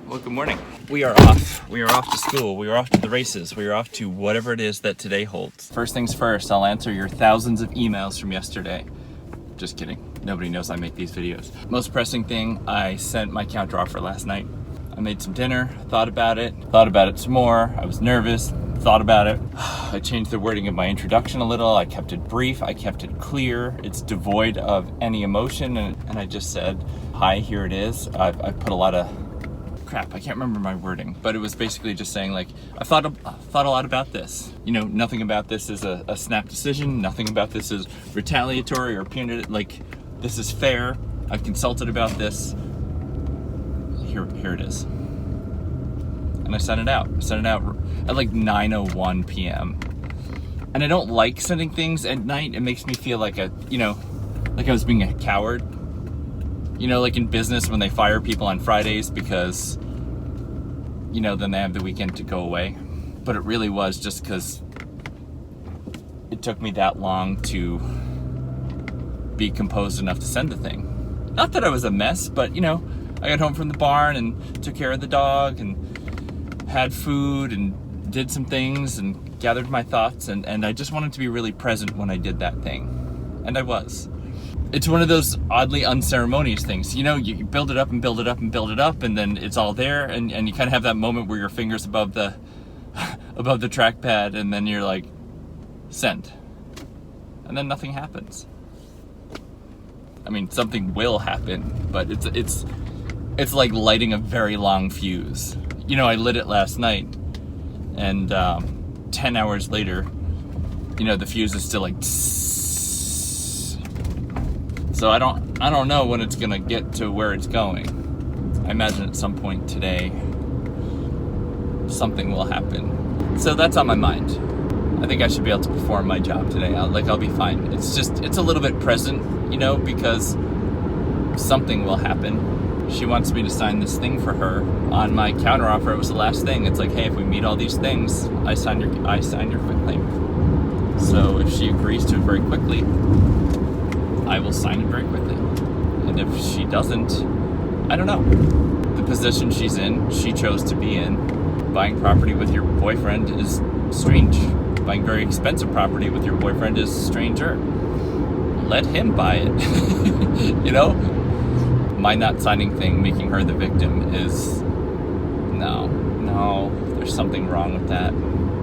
Well, good morning. We are off. We are off to school. We are off to the races. We are off to whatever it is that today holds. First things first, I'll answer your thousands of emails from yesterday. Just kidding. Nobody knows I make these videos. Most pressing thing, I sent my counteroffer last night. I made some dinner, thought about it some more. I was nervous, thought about it. I changed the wording of my introduction a little. I kept it brief, I kept it clear. It's devoid of any emotion, and I just said, hi, here it is. I put a lot of crap, I can't remember my wording, but it was basically just saying, like, I thought a lot about this. You know, nothing about this is a snap decision. Nothing about this is retaliatory or punitive. Like, this is fair. I've consulted about this. Here it is. And I sent it out. I sent it out at like 9:01 p.m. And I don't like sending things at night. It makes me feel like like I was being a coward. You know, like in business when they fire people on Fridays because, you know, then they have the weekend to go away. But it really was just because it took me that long to be composed enough to send the thing. Not that I was a mess, but, you know, I got home from the barn and took care of the dog and had food and did some things and gathered my thoughts. And I just wanted to be really present when I did that thing. And I was. It's one of those oddly unceremonious things. You know, you build it up and build it up and build it up, and then it's all there, and you kind of have that moment where your finger's above the trackpad, and then you're like, send. And then nothing happens. I mean, something will happen, but it's like lighting a very long fuse. You know, I lit it last night, and 10 hours later, you know, the fuse is still like so I don't know when it's gonna get to where it's going. I imagine at some point today something will happen. So that's on my mind. I think I should be able to perform my job today. I'll be fine. It's a little bit present, you know, because something will happen. She wants me to sign this thing for her. On my counteroffer, it was the last thing. It's like, hey, if we meet all these things, I sign your quitclaim. So if she agrees to it very quickly, I will sign it very quickly. And if she doesn't, I don't know. The position she's in, she chose to be in. Buying property with your boyfriend is strange. Buying very expensive property with your boyfriend is stranger. Let him buy it. You know? My not signing thing, making her the victim, is no, there's something wrong with that.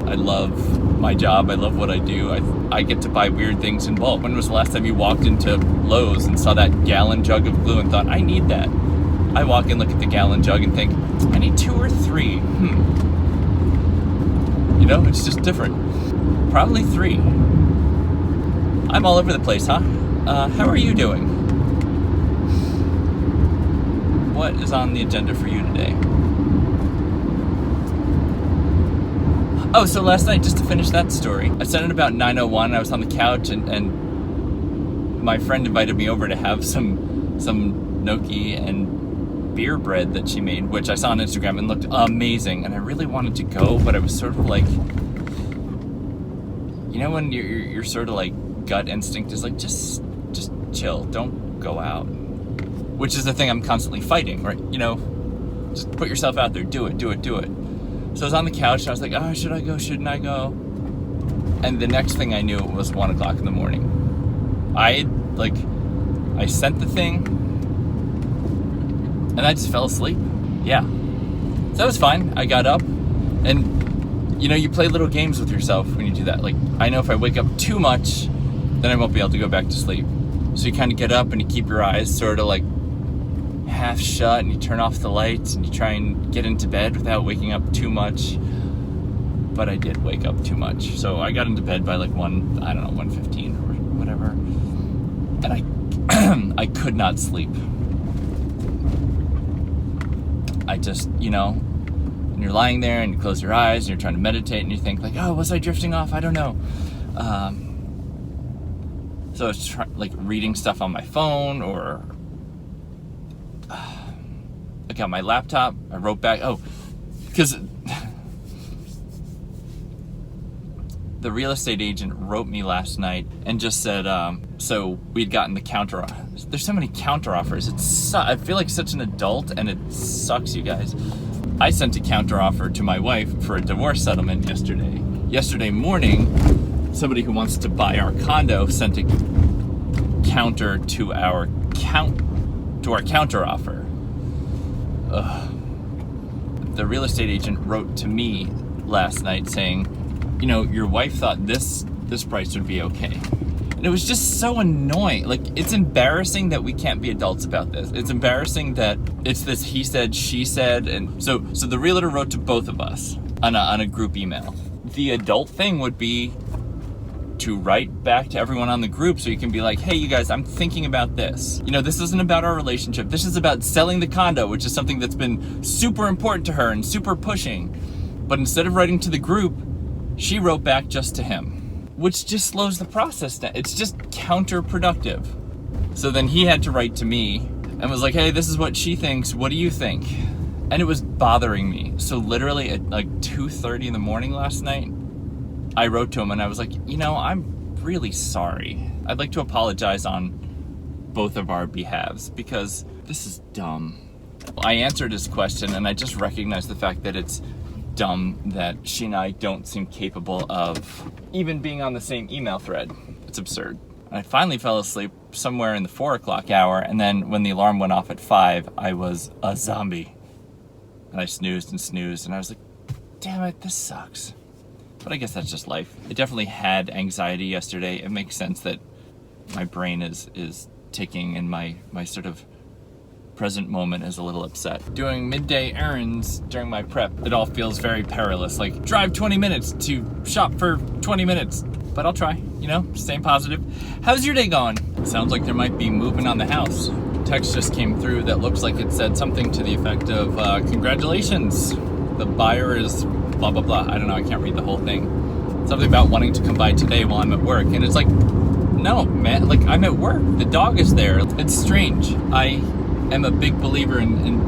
I love my job. I love what I do. I get to buy weird things in bulk. When was the last time you walked into Lowe's and saw that gallon jug of glue and thought, I need that? I walk in, look at the gallon jug and think, I need 2 or 3. You know, it's just different. Probably 3. I'm all over the place, huh? How are you doing? What is on the agenda for you today? Oh, so last night, just to finish that story, I sent it about 9:01. I was on the couch, and my friend invited me over to have some gnocchi and beer bread that she made, which I saw on Instagram and looked amazing. And I really wanted to go, but I was sort of like, you know, when your sort of like gut instinct is like, just chill, don't go out. Which is the thing I'm constantly fighting, right? You know, just put yourself out there, do it. So I was on the couch and I was like, oh, should I go? Shouldn't I go? And the next thing I knew, it was 1 o'clock in the morning. I sent the thing and I just fell asleep. Yeah. So that was fine. I got up and, you know, you play little games with yourself when you do that. Like, I know if I wake up too much, then I won't be able to go back to sleep. So you kind of get up and you keep your eyes sort of like half shut, and you turn off the lights and you try and get into bed without waking up too much. But I did wake up too much, so I got into bed by like 1:15 or whatever, and I could not sleep. I just, you know, when you're lying there and you close your eyes and you're trying to meditate and you think like, oh, was I drifting off? I don't know. So I was like reading stuff on my phone, or I got my laptop. I wrote back. Oh, because the real estate agent wrote me last night and just said, so we'd gotten the counter. There's so many counter offers. I feel like such an adult, and it sucks, you guys. I sent a counteroffer to my wife for a divorce settlement yesterday. Yesterday morning, somebody who wants to buy our condo sent a counter to our counteroffer. The real estate agent wrote to me last night saying, you know, your wife thought this price would be okay. And it was just so annoying. Like, it's embarrassing that we can't be adults about this. It's embarrassing that it's this he said, she said. And so the realtor wrote to both of us on a group email. The adult thing would be to write back to everyone on the group so you can be like, hey, you guys, I'm thinking about this. You know, this isn't about our relationship. This is about selling the condo, which is something that's been super important to her and super pushing. But instead of writing to the group, she wrote back just to him, which just slows the process down. It's just counterproductive. So then he had to write to me and was like, hey, this is what she thinks. What do you think? And it was bothering me. So literally at like 2:30 in the morning last night, I wrote to him and I was like, you know, I'm really sorry. I'd like to apologize on both of our behalves because this is dumb. I answered his question and I just recognized the fact that it's dumb that she and I don't seem capable of even being on the same email thread. It's absurd. And I finally fell asleep somewhere in the 4 o'clock hour, and then when the alarm went off at 5, I was a zombie. And I snoozed and snoozed and I was like, damn it, this sucks. But I guess that's just life. I definitely had anxiety yesterday. It makes sense that my brain is ticking and my sort of present moment is a little upset. Doing midday errands during my prep, it all feels very perilous. Like, drive 20 minutes to shop for 20 minutes. But I'll try, you know, staying positive. How's your day going? Sounds like there might be movement on the house. Text just came through that looks like it said something to the effect of, congratulations, the buyer is blah, blah, blah. I don't know, I can't read the whole thing. Something about wanting to come by today while I'm at work. And it's like, no, man, like, I'm at work. The dog is there. It's strange. I am a big believer in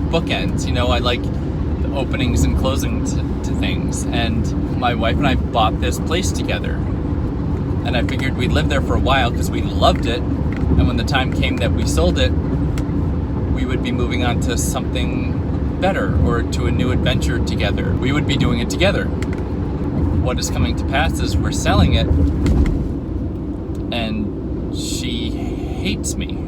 bookends. You know, I like the openings and closings to things. And my wife and I bought this place together. And I figured we'd live there for a while because we loved it. And when the time came that we sold it, we would be moving on to something better or to a new adventure together. We would be doing it together. What is coming to pass is we're selling it and she hates me.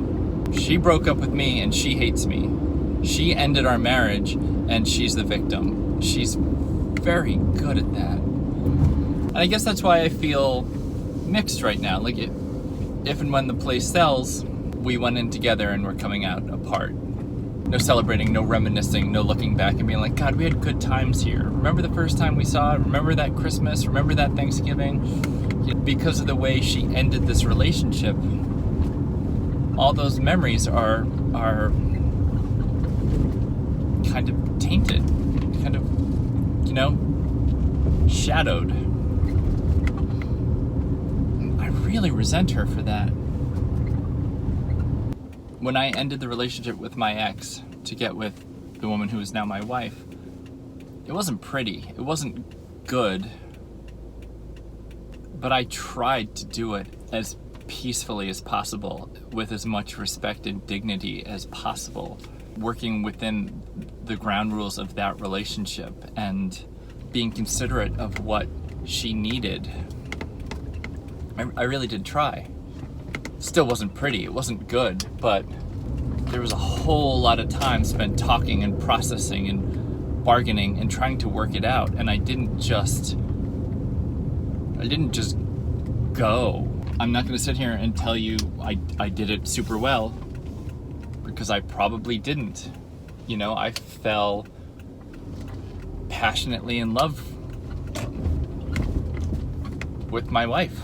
She broke up with me and she hates me. She ended our marriage and she's the victim. She's very good at that. And I guess that's why I feel mixed right now. Like, if and when the place sells, we went in together and we're coming out apart. No celebrating, no reminiscing, no looking back and being like, God, we had good times here. Remember the first time we saw it? Remember that Christmas? Remember that Thanksgiving? Because of the way she ended this relationship, all those memories are kind of tainted, kind of, you know, shadowed. I really resent her for that. When I ended the relationship with my ex to get with the woman who is now my wife, it wasn't pretty. It wasn't good. But I tried to do it as peacefully as possible, with as much respect and dignity as possible, working within the ground rules of that relationship and being considerate of what she needed. I really did try. Still wasn't pretty, it wasn't good, but there was a whole lot of time spent talking and processing and bargaining and trying to work it out, and I didn't just go. I'm not going to sit here and tell you I did it super well, because I probably didn't. You know, I fell passionately in love with my wife.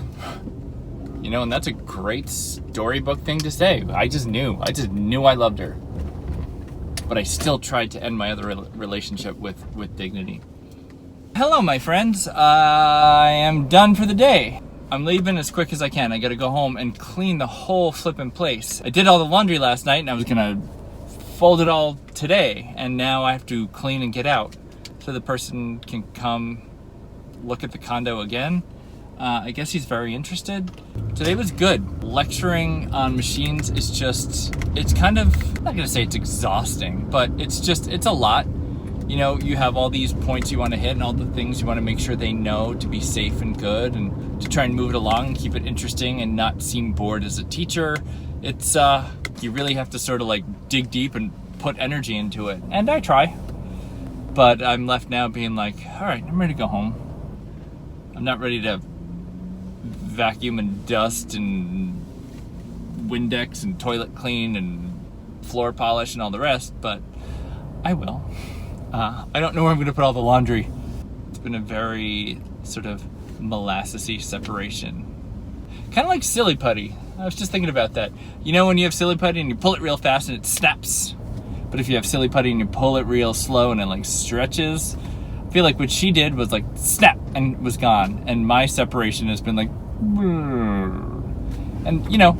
You know, and that's a great storybook thing to say. I just knew I loved her. But I still tried to end my other relationship with dignity. Hello, my friends. I am done for the day. I'm leaving as quick as I can. I gotta go home and clean the whole flippin' place. I did all the laundry last night and I was gonna fold it all today. And now I have to clean and get out so the person can come look at the condo again. I guess he's very interested. Today was good. Lecturing on machines is just, it's kind of, I'm not gonna say it's exhausting, but it's a lot. you know, you have all these points you want to hit and all the things you want to make sure they know to be safe and good, and to try and move it along and keep it interesting and not seem bored as a teacher. It's, you really have to sort of like dig deep and put energy into it. And I try. But I'm left now being like, all right, I'm ready to go home. I'm not ready to vacuum and dust and Windex and toilet clean and floor polish and all the rest, but I will. I don't know where I'm going to put all the laundry. It's been a very sort of molassesy separation. Kind of like silly putty. I was just thinking about that. You know when you have silly putty and you pull it real fast and it snaps? But if you have silly putty and you pull it real slow and it like stretches, I feel like what she did was like snap and was gone. And my separation has been like, and you know,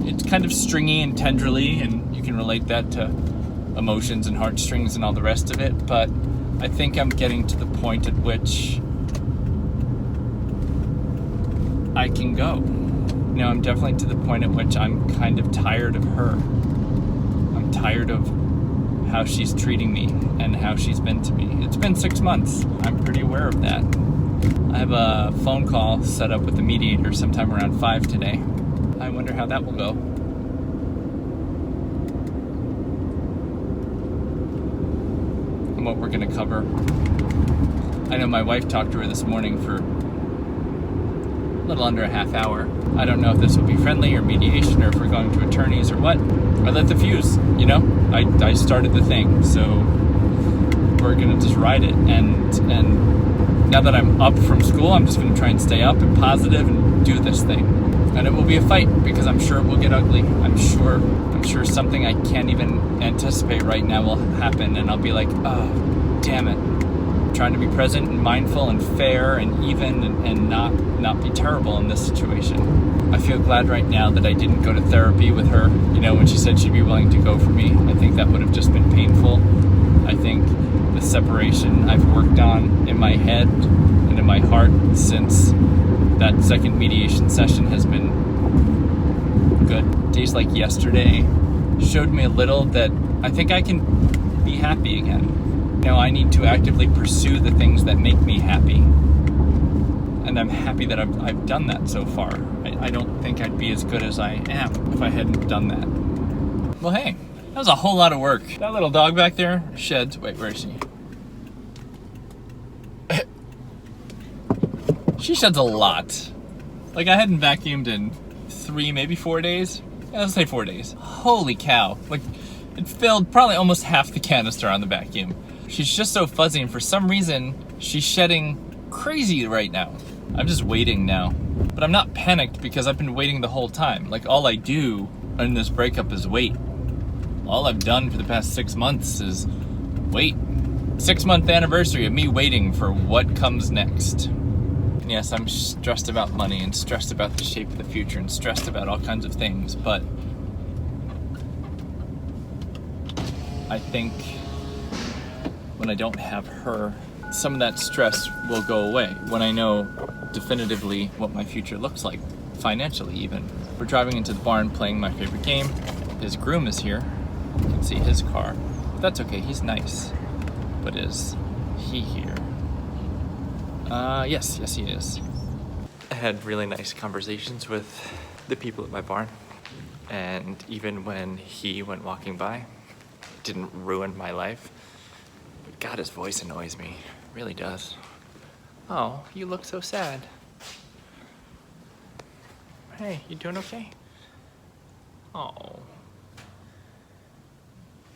it's kind of stringy and tenderly, and you can relate that to emotions and heartstrings and all the rest of it. But I think I'm getting to the point at which I can go. You know, I'm definitely to the point at which I'm kind of tired of her. I'm tired of how she's treating me and how she's been to me. It's been 6 months. I'm pretty aware of that. I have a phone call set up with the mediator sometime around 5 today. I wonder how that will go. And what we're going to cover. I know my wife talked to her this morning for a little under a half hour. I don't know if this will be friendly or mediation or if we're going to attorneys or what. I lit the fuse, you know? I started the thing, so we're gonna just ride it. And now that I'm up from school, I'm just gonna try and stay up and positive and do this thing. And it will be a fight because I'm sure it will get ugly. I'm sure something I can't even anticipate right now will happen, and I'll be like, oh, damn it. Trying to be present and mindful and fair and even and not be terrible in this situation. I feel glad right now that I didn't go to therapy with her, you know, when she said she'd be willing to go for me. I think that would have just been painful. I think the separation I've worked on in my head and in my heart since that second mediation session has been good. Days like yesterday showed me a little that I think I can be happy again. You know, I need to actively pursue the things that make me happy. And I'm happy that I've done that so far. I don't think I'd be as good as I am if I hadn't done that. Well, hey, that was a whole lot of work. That little dog back there sheds. Wait, where is she? She sheds a lot. Like, I hadn't vacuumed in 3, maybe 4 days. Yeah, let's say 4 days. Holy cow. Like, it filled probably almost half the canister on the vacuum. She's just so fuzzy, and for some reason, she's shedding crazy right now. I'm just waiting now. But I'm not panicked because I've been waiting the whole time. Like, all I do in this breakup is wait. All I've done for the past 6 months is wait. 6-month anniversary of me waiting for what comes next. And yes, I'm stressed about money and stressed about the shape of the future and stressed about all kinds of things, but I think when I don't have her, some of that stress will go away when I know definitively what my future looks like, financially even. We're driving into the barn playing my favorite game. His groom is here. You can see his car. But that's okay, he's nice. But is he here? Yes, he is. I had really nice conversations with the people at my barn. And even when he went walking by, it didn't ruin my life. But God, his voice annoys me. It really does. Oh, you look so sad. Hey, you doing okay? Oh.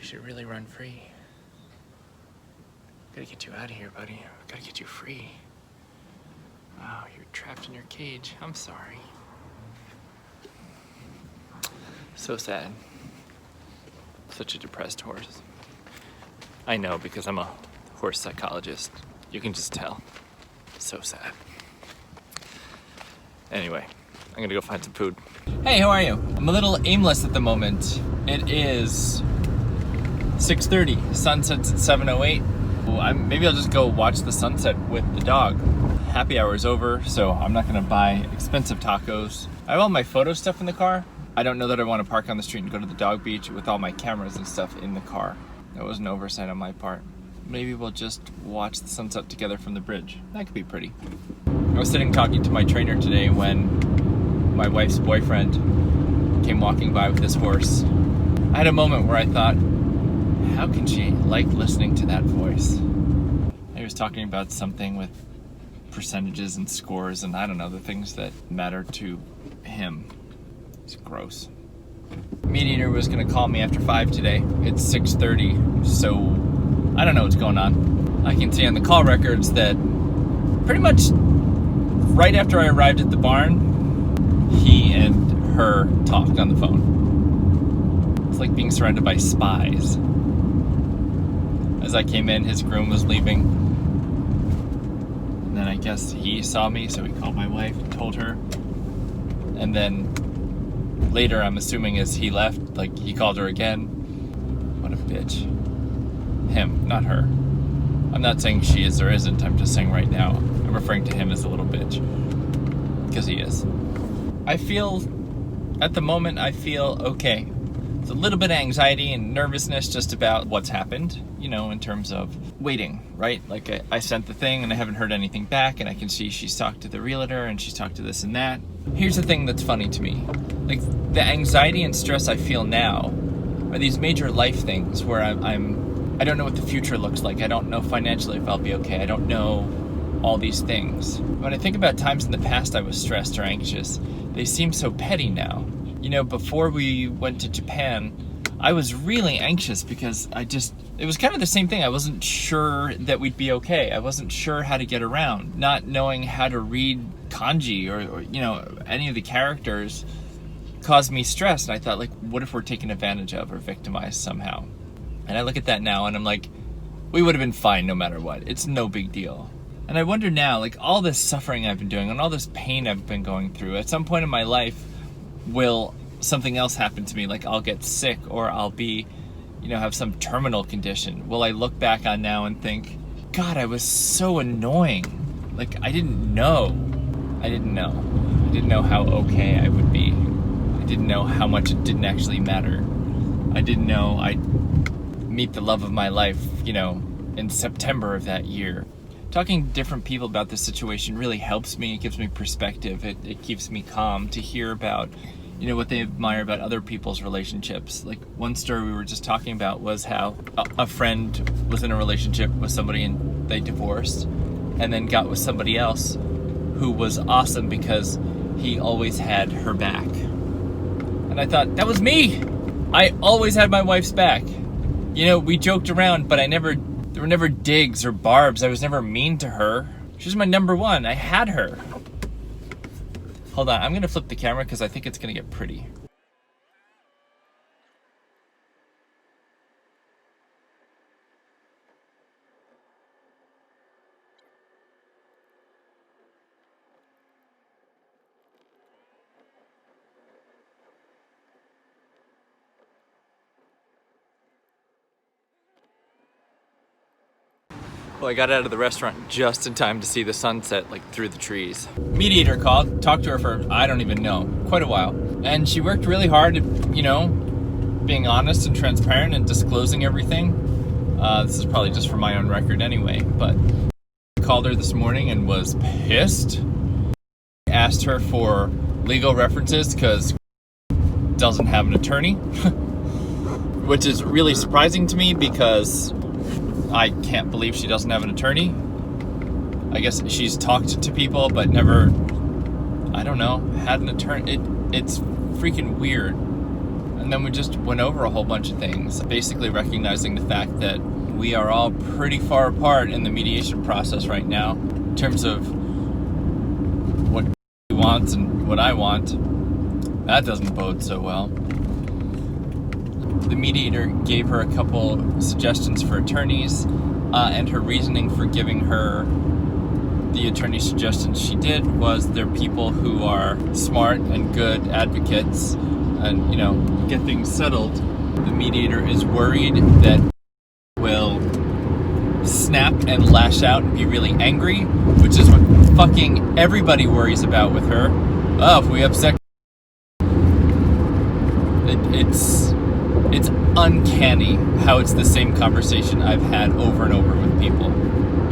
You should really run free. Gotta get you out of here, buddy. Gotta get you free. Wow, you're trapped in your cage. I'm sorry. So sad. Such a depressed horse. I know because I'm a horse psychologist. You can just tell. So sad. Anyway, I'm gonna go find some food. Hey, how are you? I'm a little aimless at the moment. It is 6:30. Sunset's at 7:08. Maybe I'll just go watch the sunset with the dog. Happy hour is over, so I'm not gonna buy expensive tacos. I have all my photo stuff in the car. I don't know that I want to park on the street and go to the dog beach with all my cameras and stuff in the car. That was an oversight on my part. maybe we'll just watch the sunset together from the bridge. That could be pretty. I was sitting talking to my trainer today when my wife's boyfriend came walking by with his horse. I had a moment where I thought, how can she like listening to that voice? He was talking about something with percentages and scores and I don't know, the things that matter to him. It's gross. Mediator was gonna call me after 5 today. It's 6:30, so I don't know what's going on. I can see on the call records that pretty much right after I arrived at the barn, he and her talked on the phone. It's like being surrounded by spies. As I came in, his groom was leaving. And then I guess he saw me, so he called my wife and told her. And then later, I'm assuming as he left, like he called her again. What a bitch. Him, not her. I'm not saying she is or isn't, I'm just saying right now, I'm referring to him as a little bitch. Because he is. At the moment, I feel okay. It's a little bit of anxiety and nervousness just about what's happened, you know, in terms of waiting, right? Like I sent the thing and I haven't heard anything back, and I can see she's talked to the realtor and she's talked to this and that. Here's the thing that's funny to me. Like the anxiety and stress I feel now are these major life things where I don't know what the future looks like. I don't know financially if I'll be okay. I don't know all these things. When I think about times in the past I was stressed or anxious, they seem so petty now. You know, before we went to Japan, I was really anxious because it was kind of the same thing. I wasn't sure that we'd be okay. I wasn't sure how to get around. Not knowing how to read kanji or you know, any of the characters caused me stress. And I thought, like, what if we're taken advantage of or victimized somehow? And I look at that now and I'm like, we would have been fine no matter what. It's no big deal. And I wonder now, like all this suffering I've been doing and all this pain I've been going through, at some point in my life, will something else happen to me? Like I'll get sick or I'll be, you know, have some terminal condition. Will I look back on now and think, God, I was so annoying. Like I didn't know. I didn't know how okay I would be. I didn't know how much it didn't actually matter. I didn't know I'd meet the love of my life, you know, in September of that year. Talking to different people about this situation really helps me. It gives me perspective. It keeps me calm to hear about, you know, what they admire about other people's relationships. Like one story we were just talking about was how a friend was in a relationship with somebody and they divorced and then got with somebody else who was awesome because he always had her back. And I thought, that was me. I always had my wife's back. You know, we joked around, but there were never digs or barbs. I was never mean to her. She was my number one. I had her. Hold on, I'm gonna flip the camera because I think it's gonna get pretty. Well, I got out of the restaurant just in time to see the sunset, like through the trees. Mediator called, talked to her for, I don't even know, quite a while. And she worked really hard at, you know, being honest and transparent and disclosing everything. This is probably just for my own record anyway, but I called her this morning and was pissed. Asked her for legal references because doesn't have an attorney, which is really surprising to me because I can't believe she doesn't have an attorney. I guess she's talked to people but never, I don't know, had an attorney. It's freaking weird. And then we just went over a whole bunch of things, basically recognizing the fact that we are all pretty far apart in the mediation process right now in terms of what he wants and what I want. That doesn't bode so well. The mediator gave her a couple suggestions for attorneys, and her reasoning for giving her the attorney suggestions she did was they're people who are smart and good advocates and, you know, get things settled. The mediator is worried that will snap and lash out and be really angry, which is what fucking everybody worries about with her. Oh, if we upset, it's uncanny how it's the same conversation I've had over and over with people.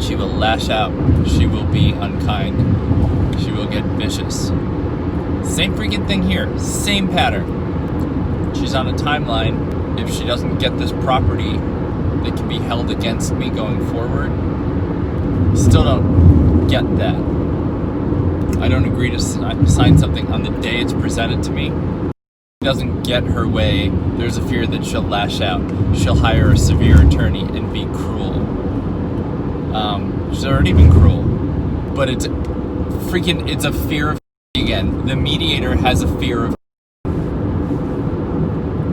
She will lash out. She will be unkind. She will get vicious. Same freaking thing here. Same pattern. She's on a timeline. If she doesn't get this property that can be held against me going forward, still don't get that. I don't agree to sign something on the day it's presented to me. Doesn't get her way, there's a fear that she'll lash out. She'll hire a severe attorney and be cruel. She's already been cruel. But it's a fear of again. The mediator has a fear of.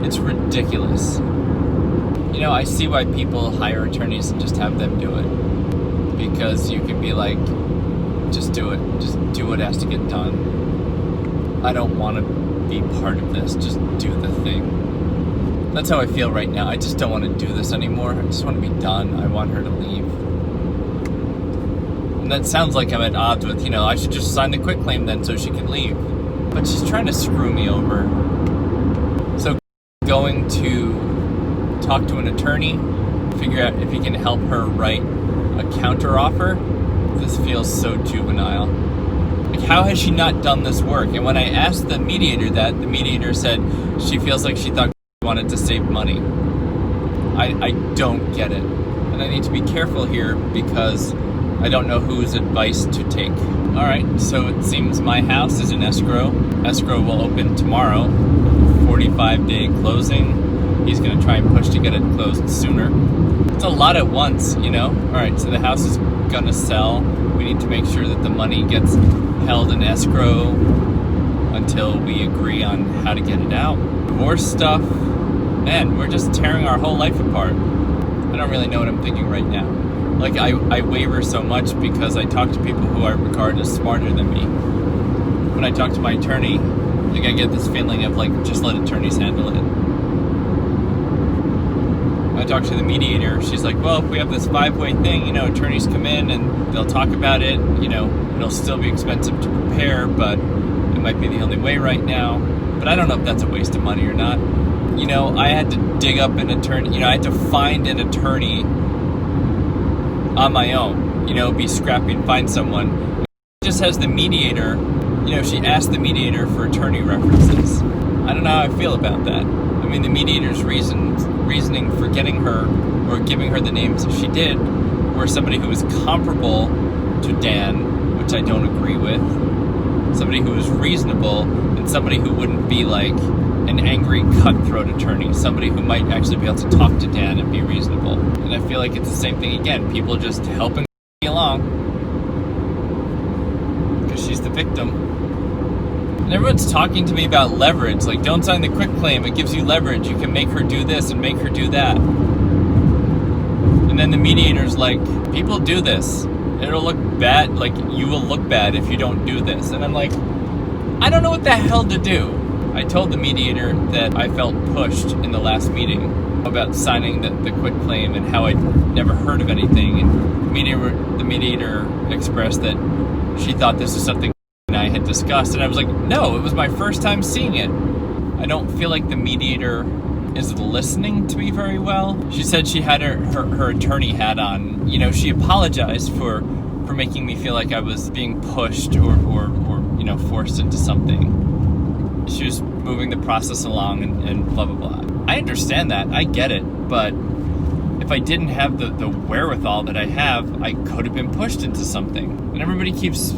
It's ridiculous. You know, I see why people hire attorneys and just have them do it. Because you can be like, just do it. Just do what has to get done. I don't want to be part of this. Just do the thing. That's how I feel right now. I just don't want to do this anymore. I just want to be done. I want her to leave. And that sounds like I'm at odds with, I should just sign the quitclaim then so she can leave. But she's trying to screw me over. So going to talk to an attorney, figure out if he can help her write a counteroffer. This feels so juvenile. Like, how has she not done this work? And when I asked the mediator that, the mediator said she feels like she thought she wanted to save money. I don't get it. And I need to be careful here because I don't know whose advice to take. All right, so it seems my house is in escrow. Escrow will open tomorrow, 45-day closing. He's gonna try and push to get it closed sooner. It's a lot at once, All right, so the house is gonna sell. We need to make sure that the money gets held in escrow until we agree on how to get it out. Divorce stuff, man, we're just tearing our whole life apart. I don't really know what I'm thinking right now. Like, I waver so much because I talk to people who I regard as smarter than me. When I talk to my attorney, like, I get this feeling of, like, just let attorneys handle it. When I talk to the mediator, she's like, well, if we have this 5-way thing, attorneys come in and they'll talk about it, it'll still be expensive to prepare, but it might be the only way right now. But I don't know if that's a waste of money or not. I had to dig up an attorney, I had to find an attorney on my own, be scrappy and find someone. It just has the mediator, she asked the mediator for attorney references. I don't know how I feel about that. I mean, the mediator's reasoning for getting her or giving her the names that she did were somebody who was comparable to Dan, which I don't agree with, somebody who was reasonable, and somebody who wouldn't be like an angry cutthroat attorney, somebody who might actually be able to talk to Dan and be reasonable. And I feel like it's the same thing again, people just helping me along because she's the victim. And everyone's talking to me about leverage, like, don't sign the quitclaim, it gives you leverage, you can make her do this and make her do that. And then the mediator's like, people do this, it'll look bad, like, you will look bad if you don't do this. And I'm like, I don't know what the hell to do. I told the mediator that I felt pushed in the last meeting about signing the quitclaim and how I'd never heard of anything. And the mediator expressed that she thought this was something I had discussed. And I was like, no, it was my first time seeing it. I don't feel like the mediator is listening to me very well. She said she had her attorney hat on. She apologized for making me feel like I was being pushed or forced into something. She was moving the process along and blah, blah, blah. I understand that. I get it. But if I didn't have the wherewithal that I have, I could have been pushed into something. And everybody keeps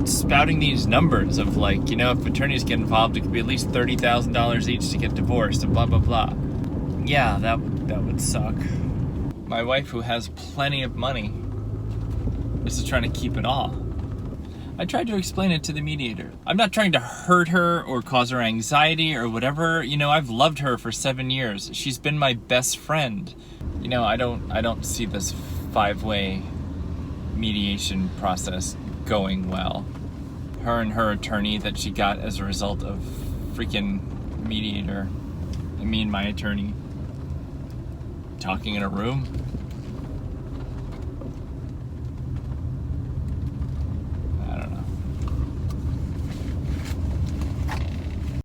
spouting these numbers of, like, if attorneys get involved, it could be at least $30,000 each to get divorced and blah, blah, blah. Yeah, that would suck. My wife, who has plenty of money, is just trying to keep it all. I tried to explain it to the mediator. I'm not trying to hurt her or cause her anxiety or whatever. I've loved her for 7 years. She's been my best friend. I don't see this 5-way mediation process going well. Her and her attorney that she got as a result of freaking mediator, and me and my attorney talking in a room.